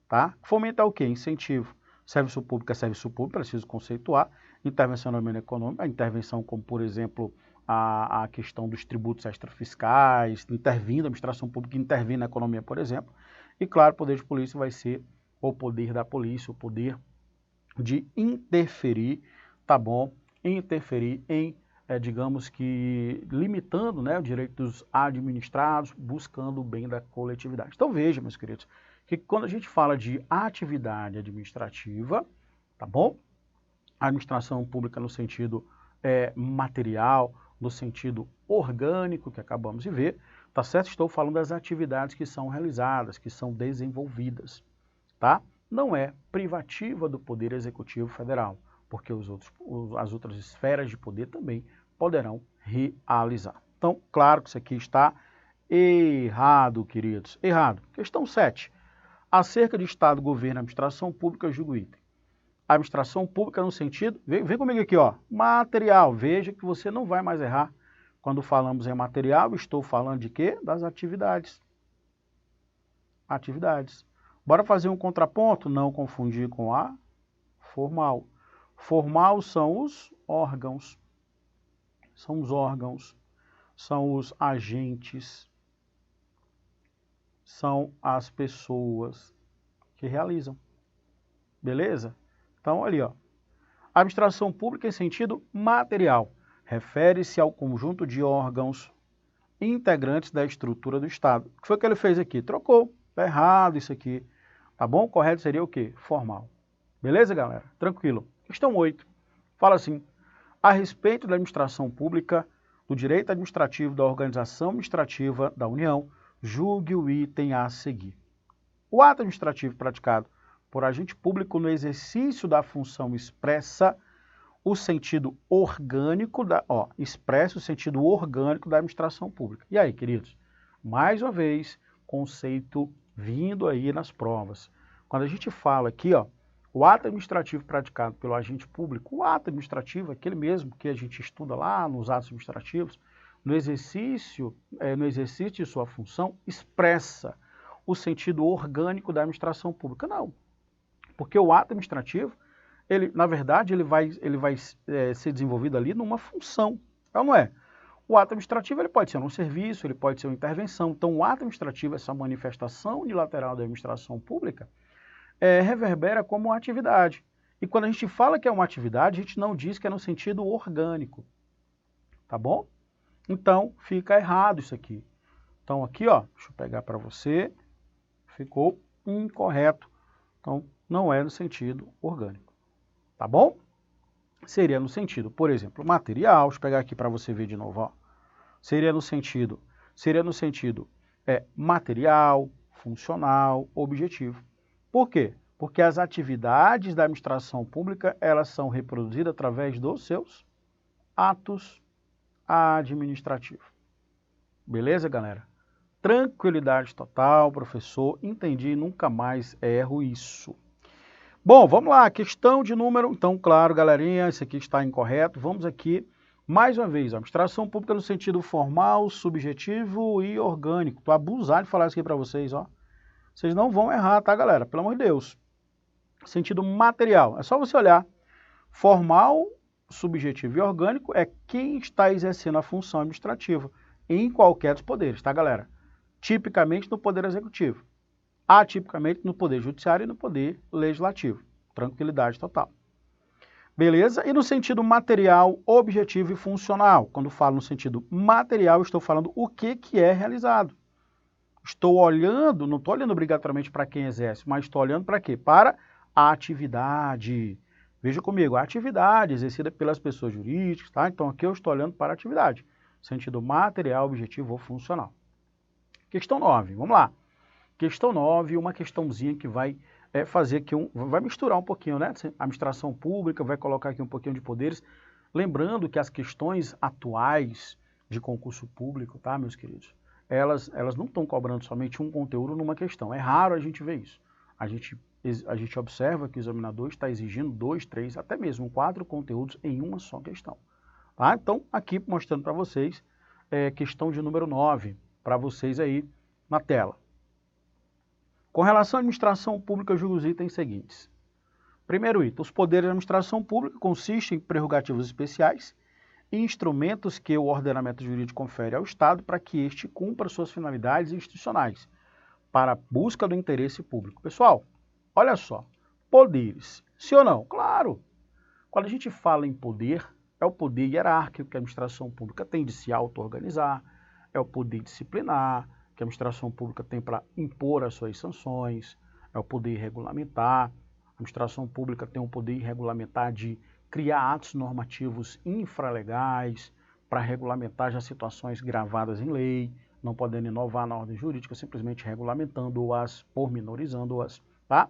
Speaker 2: Tá? Fomento é o quê? Incentivo. Serviço público é serviço público, preciso conceituar. Intervenção no domínio econômico, a intervenção como, por exemplo, a questão dos tributos extrafiscais, intervindo, a administração pública intervindo na economia, por exemplo. E, claro, o poder de polícia vai ser o poder da polícia, o poder de interferir, tá bom? Interferir em, digamos que, limitando, né, os direitos administrados, buscando o bem da coletividade. Então, veja, meus queridos, que quando a gente fala de atividade administrativa, tá bom? A administração pública no sentido material, no sentido orgânico, que acabamos de ver, tá certo? Estou falando das atividades que são realizadas, que são desenvolvidas, tá? Não é privativa do Poder Executivo Federal, porque as outras esferas de poder também poderão realizar. Então, claro que isso aqui está errado, queridos. Errado. Questão 7. Acerca de Estado, governo, administração pública, julgo item. Administração pública no sentido, vem comigo aqui, ó, material. Veja que você não vai mais errar. Quando falamos em material, estou falando de quê? Das atividades. Atividades. Bora fazer um contraponto? Não confundir com a formal. Formal são os órgãos. São os órgãos. São os agentes. São as pessoas que realizam. Beleza? Então, ali, ó. Administração pública em sentido material. Refere-se ao conjunto de órgãos integrantes da estrutura do Estado. O que foi que ele fez aqui? Trocou. Tá errado isso aqui. Tá bom? O correto seria o quê? Formal. Beleza, galera? Tranquilo. Questão 8. Fala assim. A respeito da administração pública, do direito administrativo da organização administrativa da União, julgue o item a seguir. O ato administrativo praticado por agente público no exercício da função expressa o sentido orgânico expressa o sentido orgânico da administração pública. E aí, queridos? Mais uma vez, conceito vindo aí nas provas. Quando a gente fala aqui, ó, o ato administrativo praticado pelo agente público, o ato administrativo, aquele mesmo que a gente estuda lá nos atos administrativos, no exercício de sua função, expressa o sentido orgânico da administração pública. Não, porque o ato administrativo, na verdade, ele vai ser desenvolvido ali numa função, não é? O ato administrativo ele pode ser um serviço, ele pode ser uma intervenção. Então, o ato administrativo, essa manifestação unilateral da administração pública, reverbera como uma atividade. E quando a gente fala que é uma atividade, a gente não diz que é no sentido orgânico. Tá bom? Então, fica errado isso aqui. Então, aqui, ó, deixa eu pegar para você, ficou incorreto. Então, não é no sentido orgânico. Tá bom? Seria no sentido, por exemplo, material. Deixa eu pegar aqui para você ver de novo, ó. Seria no sentido material, funcional, objetivo. Por quê? Porque as atividades da administração pública, elas são reproduzidas através dos seus atos administrativos. Beleza, galera? Tranquilidade total, professor. Entendi, nunca mais erro isso. Bom, vamos lá, questão de número. Então, claro, galerinha, isso aqui está incorreto. Vamos aqui, mais uma vez, administração pública no sentido formal, subjetivo e orgânico. Estou abusado de falar isso aqui para vocês, ó. Vocês não vão errar, tá, galera? Pelo amor de Deus. Sentido material. É só você olhar. Formal, subjetivo e orgânico é quem está exercendo a função administrativa em qualquer dos poderes, tá, galera? Tipicamente no Poder Executivo. Atipicamente no Poder Judiciário e no Poder Legislativo. Tranquilidade total. Beleza? E no sentido material, objetivo e funcional. Quando falo no sentido material, estou falando o que é realizado. Estou olhando, não estou olhando obrigatoriamente para quem exerce, mas estou olhando para quê? Para a atividade. Veja comigo, a atividade exercida pelas pessoas jurídicas, tá? Então aqui eu estou olhando para a atividade. Sentido material, objetivo ou funcional. Questão 9, vamos lá. Questão 9, uma questãozinha que vai fazer aqui vai misturar um pouquinho, né? A administração pública vai colocar aqui um pouquinho de poderes. Lembrando que as questões atuais de concurso público, tá, meus queridos? Elas não estão cobrando somente um conteúdo numa questão. É raro a gente ver isso. A gente observa que o examinador está exigindo 2, 3, até mesmo 4 conteúdos em uma só questão. Tá? Então, aqui mostrando para vocês, questão de número 9, para vocês aí na tela. Com relação à administração pública, eu julgo os itens seguintes. Primeiro item, os poderes da administração pública consistem em prerrogativas especiais e instrumentos que o ordenamento jurídico confere ao Estado para que este cumpra suas finalidades institucionais, para a busca do interesse público. Pessoal, olha só, poderes, sim ou não? Claro! Quando a gente fala em poder, é o poder hierárquico que a administração pública tem de se auto-organizar, é o poder disciplinar que a administração pública tem para impor as suas sanções, é o poder regulamentar, a administração pública tem o poder regulamentar de criar atos normativos infralegais para regulamentar já situações gravadas em lei, não podendo inovar na ordem jurídica, simplesmente regulamentando-as, pormenorizando-as, tá?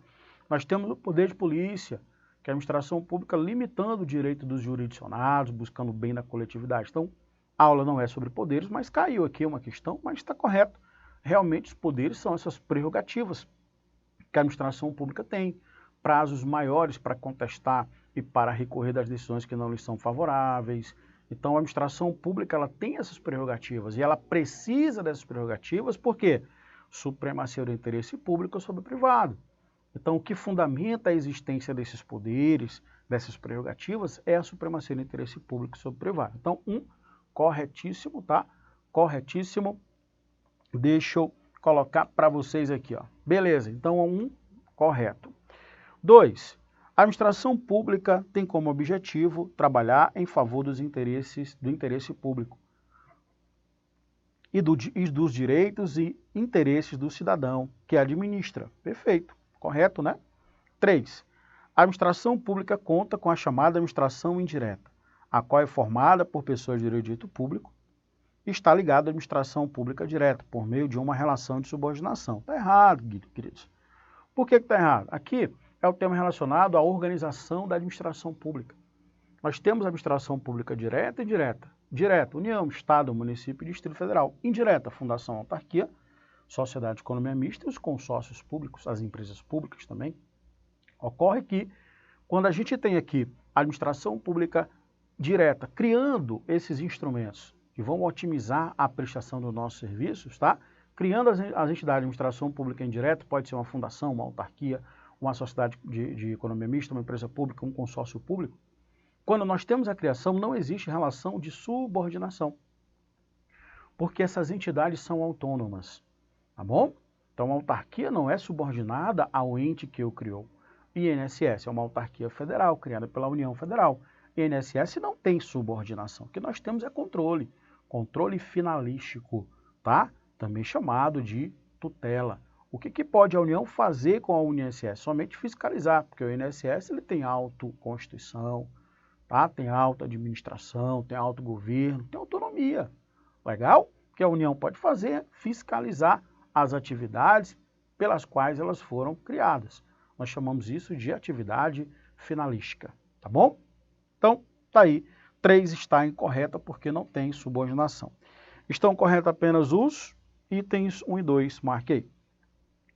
Speaker 2: Nós temos o poder de polícia, que é a administração pública limitando o direito dos jurisdicionados, buscando o bem da coletividade. Então, A aula não é sobre poderes, mas caiu aqui uma questão, mas está correto. Realmente os poderes são essas prerrogativas que a administração pública tem, prazos maiores para contestar e para recorrer das decisões que não lhes são favoráveis. Então a administração pública ela tem essas prerrogativas e ela precisa dessas prerrogativas porque supremacia do interesse público sobre o privado. Então o que fundamenta a existência desses poderes, dessas prerrogativas, é a supremacia do interesse público sobre o privado. Então, corretíssimo, tá? Corretíssimo. Deixa eu colocar para vocês aqui, ó. Beleza, então correto. 2. A administração pública tem como objetivo trabalhar em favor do interesse público e dos direitos e interesses do cidadão que administra. Perfeito, correto, né? 3. A administração pública conta com a chamada administração indireta, a qual é formada por pessoas de direito público e está ligada à administração pública direta, por meio de uma relação de subordinação. Está errado, queridos. Por que está errado? Aqui é o tema relacionado à organização da administração pública. Nós temos a administração pública direta e indireta. Direta, União, Estado, Município e Distrito Federal. Indireta, Fundação, Autarquia, Sociedade de Economia Mista e os consórcios públicos, as empresas públicas também. Ocorre que, quando a gente tem aqui a administração pública direta, criando esses instrumentos que vão otimizar a prestação dos nossos serviços, tá? Criando as entidades de administração pública indireta, pode ser uma fundação, uma autarquia, uma sociedade de economia mista, uma empresa pública, um consórcio público. Quando nós temos a criação, não existe relação de subordinação, porque essas entidades são autônomas, tá bom? Então, a autarquia não é subordinada ao ente que o criou. INSS é uma autarquia federal, criada pela União Federal. INSS não tem subordinação. O que nós temos é controle finalístico, tá? Também chamado de tutela. O que pode a União fazer com o INSS? Somente fiscalizar, porque o INSS ele tem autoconstituição, tá? Tem auto-administração, tem autogoverno, tem autonomia. Legal? O que a União pode fazer é fiscalizar as atividades pelas quais elas foram criadas. Nós chamamos isso de atividade finalística, tá bom? Então, tá aí. 3 está incorreta porque não tem subordinação. Estão corretos apenas os itens 1 e 2, marquei.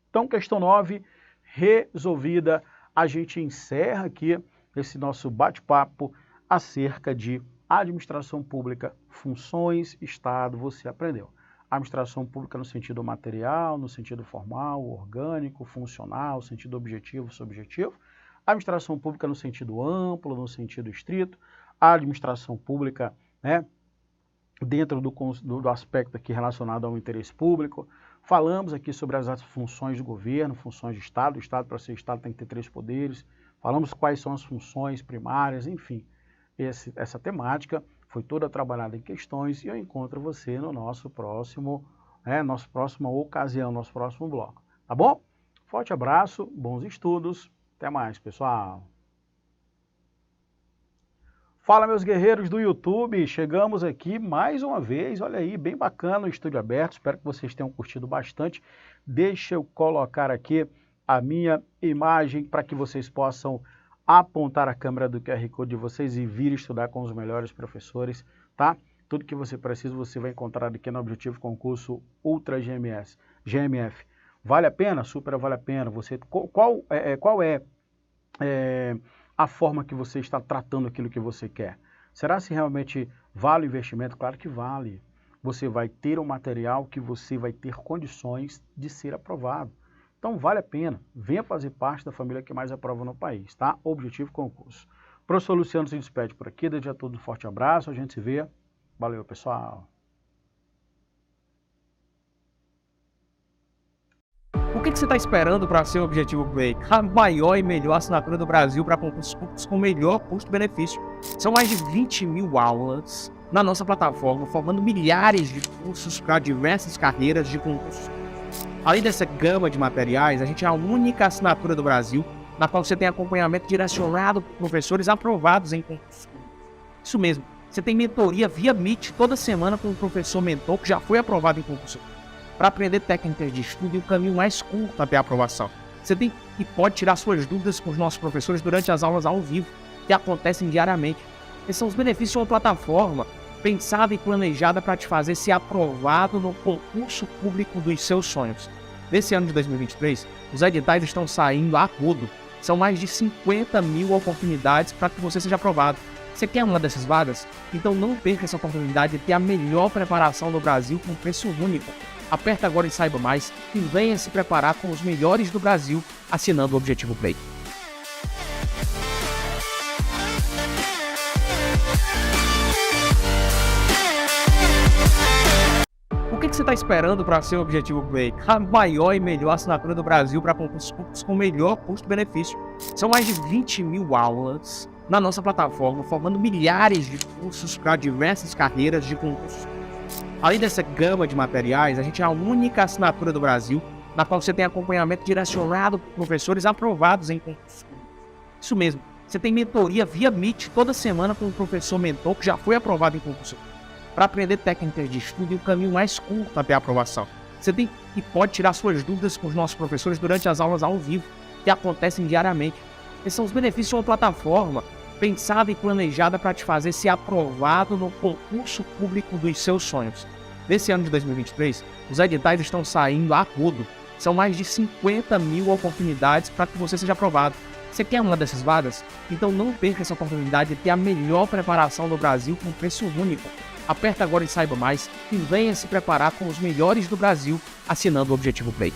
Speaker 2: Então, questão 9, resolvida. A gente encerra aqui esse nosso bate-papo acerca de administração pública, funções, Estado, você aprendeu. Administração pública no sentido material, no sentido formal, orgânico, funcional, sentido objetivo, subjetivo. Administração pública no sentido amplo, no sentido estrito. A administração pública, né, dentro do aspecto aqui relacionado ao interesse público. Falamos aqui sobre as funções do governo, funções de Estado. O Estado, para ser Estado, tem que ter 3 poderes. Falamos quais são as funções primárias, enfim. Essa temática foi toda trabalhada em questões e eu encontro você no nossa próxima ocasião, nosso próximo bloco. Tá bom? Forte abraço, bons estudos. Até mais, pessoal. Fala, meus guerreiros do YouTube. Chegamos aqui mais uma vez. Olha aí, bem bacana o estúdio aberto. Espero que vocês tenham curtido bastante. Deixa eu colocar aqui a minha imagem para que vocês possam apontar a câmera do QR Code de vocês e vir estudar com os melhores professores, tá? Tudo que você precisa você vai encontrar aqui no Objetivo Concurso Ultra GMF. Vale a pena? Super vale a pena. Qual é a forma que você está tratando aquilo que você quer? Será se realmente vale o investimento? Claro que vale. Você vai ter um material que você vai ter condições de ser aprovado. Então vale a pena, venha fazer parte da família que mais aprova no país, tá? Objetivo Concurso. Professor Luciano se despede por aqui, desejo a todos um forte abraço, a gente se vê. Valeu, pessoal.
Speaker 1: O que você está esperando para ser o Objetivo Play? A maior e melhor assinatura do Brasil para concursos públicos com melhor custo-benefício. São mais de 20 mil aulas na nossa plataforma, formando milhares de cursos para diversas carreiras de concursos. Além dessa gama de materiais, a gente é a única assinatura do Brasil na qual você tem acompanhamento direcionado por professores aprovados em concursos. Isso mesmo, você tem mentoria via Meet toda semana com um professor mentor que já foi aprovado em concurso. Para aprender técnicas de estudo e o caminho mais curto até a aprovação. Você tem e pode tirar suas dúvidas com os nossos professores durante as aulas ao vivo, que acontecem diariamente. Esses são os benefícios de uma plataforma pensada e planejada para te fazer ser aprovado no concurso público dos seus sonhos. Nesse ano de 2023, os editais estão saindo a rodo. São mais de 50 mil oportunidades para que você seja aprovado. Você quer uma dessas vagas? Então não perca essa oportunidade de ter a melhor preparação do Brasil com preço único. Aperta agora e saiba mais e venha se preparar com os melhores do Brasil assinando o Objetivo Play. O que você está esperando para ser o Objetivo Play? A maior e melhor assinatura do Brasil para concursos públicos com melhor custo-benefício. São mais de 20 mil aulas na nossa plataforma, formando milhares de cursos para diversas carreiras de concursos. Além dessa gama de materiais, a gente é a única assinatura do Brasil na qual você tem acompanhamento direcionado por professores aprovados em concursos públicos. Isso mesmo, você tem mentoria via Meet toda semana com um professor mentor que já foi aprovado em concurso público, para aprender técnicas de estudo e o caminho mais curto até a aprovação. Você tem e pode tirar suas dúvidas com os nossos professores durante as aulas ao vivo, que acontecem diariamente. Esses são os benefícios de uma plataforma pensada e planejada para te fazer ser aprovado no concurso público dos seus sonhos. Nesse ano de 2023, os editais estão saindo a rodo. São mais de 50 mil oportunidades para que você seja aprovado. Você quer uma dessas vagas? Então não perca essa oportunidade de ter a melhor preparação do Brasil com preço único. Aperta agora e saiba mais e venha se preparar com os melhores do Brasil assinando o Objetivo Play.